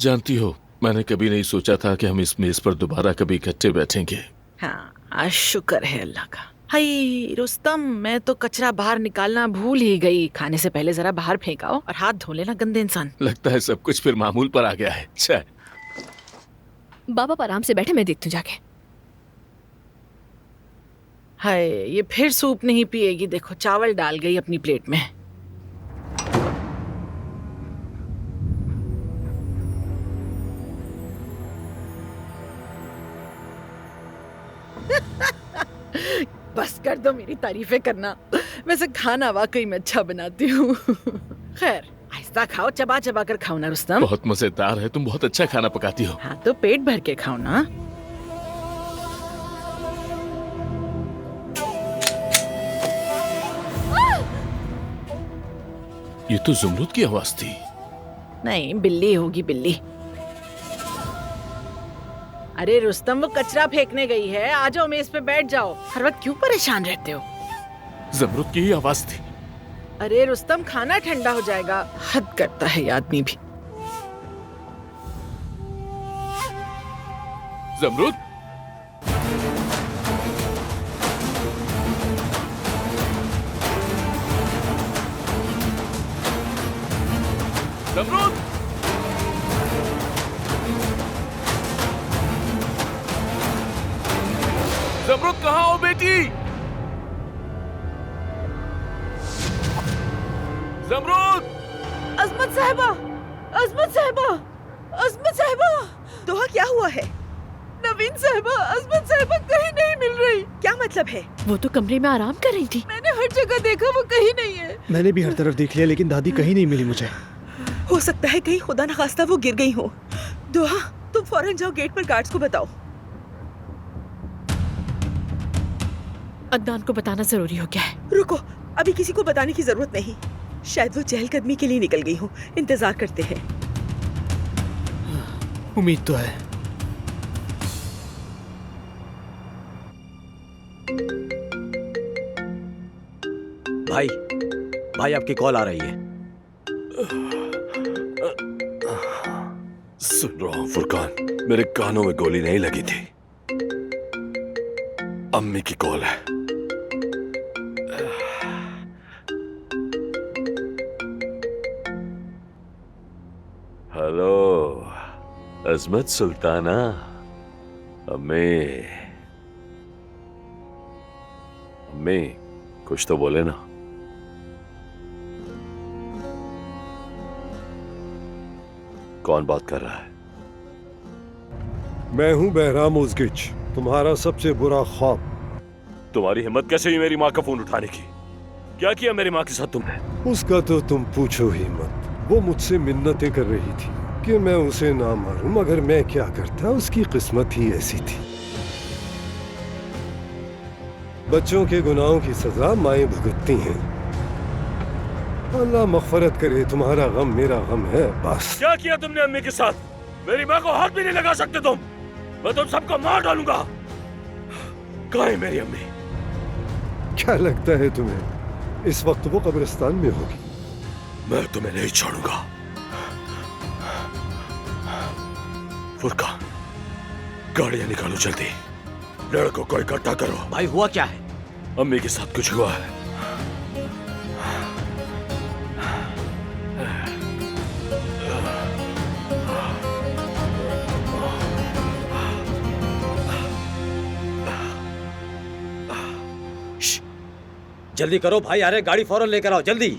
जानती हो, मैंने कभी नहीं सोचा था कि हम इस मेज पर दोबारा कभी इकट्ठे बैठेंगे। हाँ, शुक्र है अल्लाह का। हाय रुस्तम, मैं तो कचरा बाहर निकालना भूल ही गई। खाने से पहले जरा बाहर फेंकाओ और हाथ धो लेना, गंदे इंसान। लगता है सब कुछ फिर मामूल पर आ गया है। चाय। बाबा आराम से बैठे, मैं देखती हूँ जाके। हाय, ये फिर सूप नहीं पिएगी। देखो चावल डाल गई अपनी प्लेट में। बस कर दो मेरी तारीफें करना। वैसे खाना वाकई में अच्छा बनाती हूँ। खैर, आहिस्ता खाओ, चबा चबा कर खाओ ना रुस्तम। बहुत मजेदार है, तुम बहुत अच्छा खाना पकाती हो। हाँ तो पेट भर के खाओ ना। ये तो जुमरूद की आवाज थी। नहीं, बिल्ली होगी, बिल्ली। अरे रुस्तम, वो कचरा फेंकने गई है। आ जाओ, मेज पे बैठ जाओ। हर वक्त क्यों परेशान रहते हो? जुमरूद की ही आवाज थी। अरे रुस्तम, खाना ठंडा हो जाएगा। हद करता है ये आदमी भी। जुमरूद, जुमरूद, जुमरूद कहाँ हो बेटी? जुमरूद! अजमत साहिबा, अजमत साहिबा, अजमत साहिबा। दोहा क्या हुआ है? नवीन साहिबा, अजमत साहिबा कहीं नहीं मिल रही। क्या मतलब है? वो तो कमरे में आराम कर रही थी। मैंने हर जगह देखा, वो कहीं नहीं है। मैंने भी हर तरफ देख लिया, लेकिन दादी कहीं नहीं मिली मुझे। हो सकता है कहीं खुदा न खास्ता वो गिर गई हो। दोहा, तुम फौरन जाओ, गेट पर गार्ड्स को बताओ। अदनान को बताना जरूरी हो गया है। रुको, अभी किसी को बताने की जरूरत नहीं। शायद वो चहलकदमी के लिए निकल गई हो। इंतजार करते हैं। उम्मीद तो है। भाई आपकी कॉल आ रही है। सुन रहा हूं फुरकान, मेरे कानों में गोली नहीं लगी थी। अम्मी की कॉल है। हेलो अजमत सुल्ताना। अम्मी, अम्मी कुछ तो बोले ना। कौन बात कर रहा है? मैं हूं बहराम उज़गिच, तुम्हारा सबसे बुरा ख्वाब। तुम्हारी हिम्मत कैसे हुई मेरी माँ का फोन उठाने की? क्या किया मेरी माँ के साथ तुमने? उसका तो तुम पूछो ही मत। वो मुझसे मिन्नतें कर रही थी कि मैं उसे ना मारूं, मगर मैं क्या करता, उसकी किस्मत ही ऐसी थी। बच्चों के गुनाहों की सजा माएं भुगतती हैं। अल्लाह मग़फ़िरत करे, तुम्हारा गम मेरा गम है बस। क्या किया तुमने अम्मी के साथ? मेरी माँ को हाथ भी नहीं लगा सकते तुम। मैं तुम सबको मार डालूंगा। कहाँ है मेरी अम्मी? क्या लगता है तुम्हें इस वक्त वो कब्रिस्तान में होगी? मैं तुम्हें नहीं छोड़ूंगा। फुरकान, गाड़ियां निकालो जल्दी। लड़कों को इकट्ठा करो। भाई हुआ क्या है? अम्मी के साथ कुछ हुआ है। जल्दी करो भाई, अरे गाड़ी फौरन लेकर आओ जल्दी।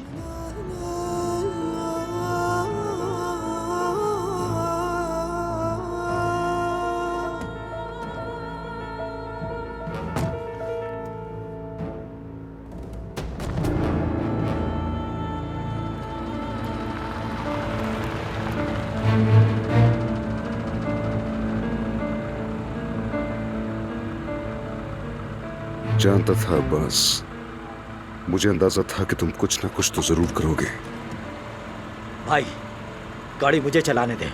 जानता था अब्बास, मुझे अंदाजा था कि तुम कुछ ना कुछ तो जरूर करोगे। भाई गाड़ी मुझे चलाने दे।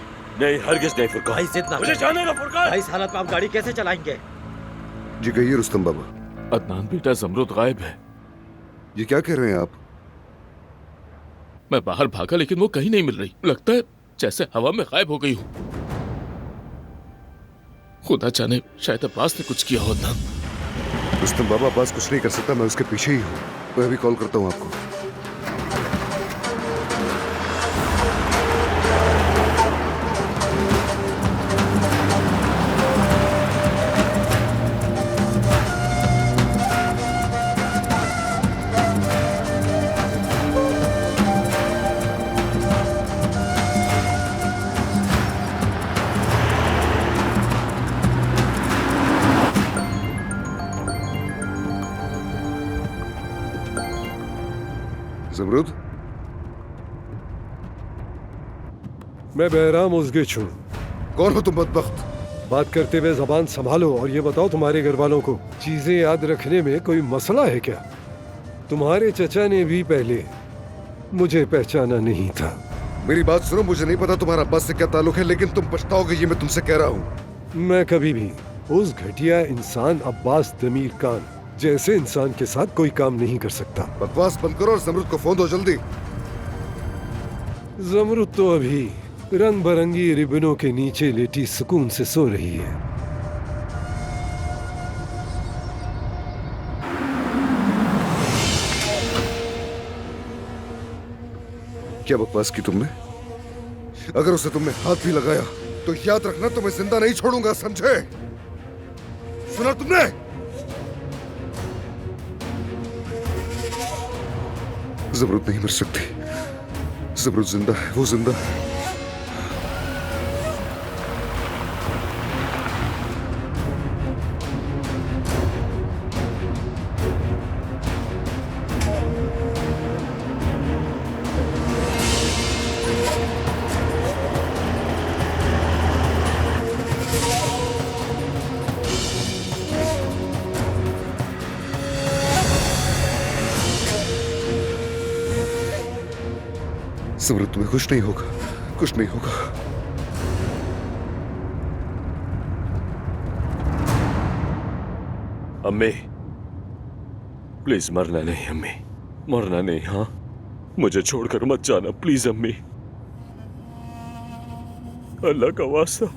नहीं, हरगिज़ नहीं फुरकान। भाई जिद ना मुझे जाने दो फुरकान। भाई इस हालत में आप गाड़ी कैसे चलाएंगे? जी कहिए रुस्तम बाबा। अदनान बेटा, ज़मरूद गायब है। ये क्या कह रहे हैं आप? मैं बाहर भागा लेकिन वो कहीं नहीं मिल रही। लगता है जैसे हवा में गायब हो गई हूँ। खुदा जाने शायद अब्बास ने कुछ किया होता। रुस्तम बाबा, अब्बास कुछ नहीं कर सकता, मैं उसके पीछे ही हूँ। मैं अभी कॉल करता हूँ आपको। जमरूद, मैं बहराम उज़गिच हूँ। कौन हो तुम बदबख्त? बात करते हुए जबान संभालो और ये बताओ तुम्हारे घर वालों को चीजें याद रखने में कोई मसला है क्या? तुम्हारे चचा ने भी पहले मुझे पहचाना नहीं था। मेरी बात सुनो, मुझे नहीं पता तुम्हारा अब्बास से क्या ताल्लुक है, लेकिन तुम पछताओगे, ये मैं तुमसे कह रहा हूँ। मैं कभी भी उस घटिया इंसान अब्बास दमीर खान जैसे इंसान के साथ कोई काम नहीं कर सकता। बकवास बंद करो और जमरूद को फोन दो जल्दी। जमरूद तो अभी रंग बरंगी रिबनों के नीचे लेटी सुकून से सो रही है। क्या बकवास की तुमने? अगर उसे तुमने हाथ भी लगाया तो याद रखना, तुम्हें जिंदा नहीं छोड़ूंगा, समझे? सुना तुमने? जमरूद नहीं मर सकती। जमरूद जिंदा है, वो जिंदा है। जमरूद, तुम्हें कुछ नहीं होगा, कुछ नहीं होगा। अम्मी, प्लीज मरना नहीं अम्मी, मरना नहीं। हाँ, मुझे छोड़कर मत जाना प्लीज अम्मी, अल्लाह का वास्ता,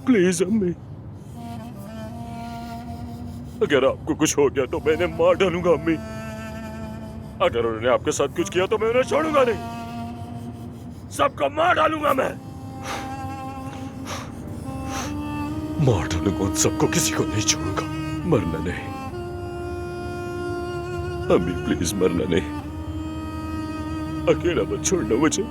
प्लीज अम्मी। अगर आपको कुछ हो गया तो मैं इन्हें मार डालूंगा अम्मी। अगर उन्होंने आपके साथ कुछ किया तो मैं उन्हें छोड़ूंगा नहीं, सबको मार डालूंगा मैं, मार डालूंगा उन सबको, किसी को नहीं छोड़ूंगा। मरना नहीं अम्मी, प्लीज मरना नहीं, अकेला मत छोड़ना मुझे।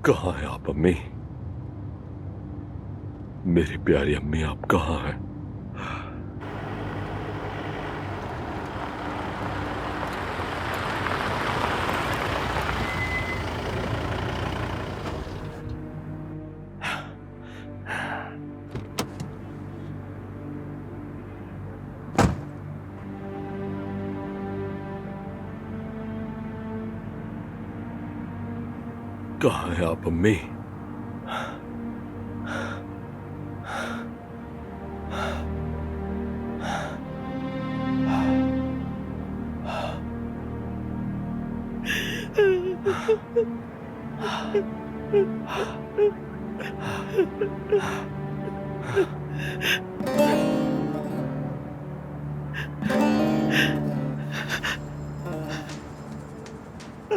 कहाँ है आप अम्मी? मेरी प्यारी अम्मी, आप कहाँ हैं? कहाँ है आप अम्मी?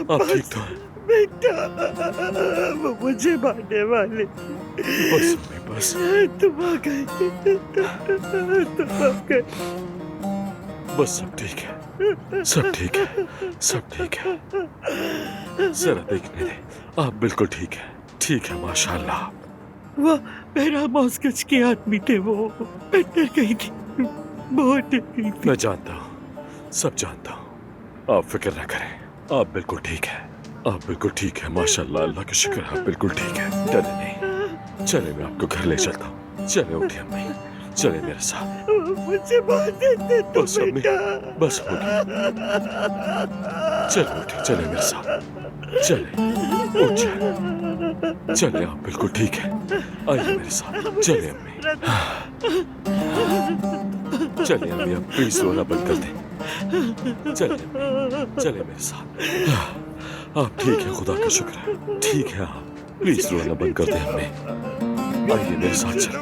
आप ठीक तो हैं? बेटा, वो मुझे मारने वाले। बस अम्मी, बस। तुम आ गए, तुम आ गए। बस सब ठीक है, सब ठीक है, सब ठीक है। जरा देखने दे, आप बिल्कुल ठीक है, ठीक है माशाल्लाह। वो मेरा मॉस्कच के आदमी थे, वो मैं डर गई थी, बहुत डर गई थी। मैं जानता हूँ, सब जानता हूँ, आप फिक्र न करें, आप बिल्कुल ठीक है, आप बिल्कुल ठीक है माशाल्लाह, अल्लाह का शुक्र है, आप बिल्कुल ठीक है, डरे नहीं। चले मैं आपको घर ले चलता हूँ, चले उठिए अम्मी, चले मेरे साथ। मुझे मार देते तुम बस अम्मी, बेटा। बस हो गया, चले उठिए, चले मेरे साथ, चले, उठ जाए। चले आप बिल्कुल ठीक है। आइए मेरे साथ। चले अम्मी। चले अम्मी, अब प्लीज रोना बंद कर दें। चले अम्मी, चले मेरे साथ। आप ठीक है, खुदा का शुक्र है। ठीक है आप। प्लीज रोना बंद कर दें अम्मी। आइए मेरे साथ चलो।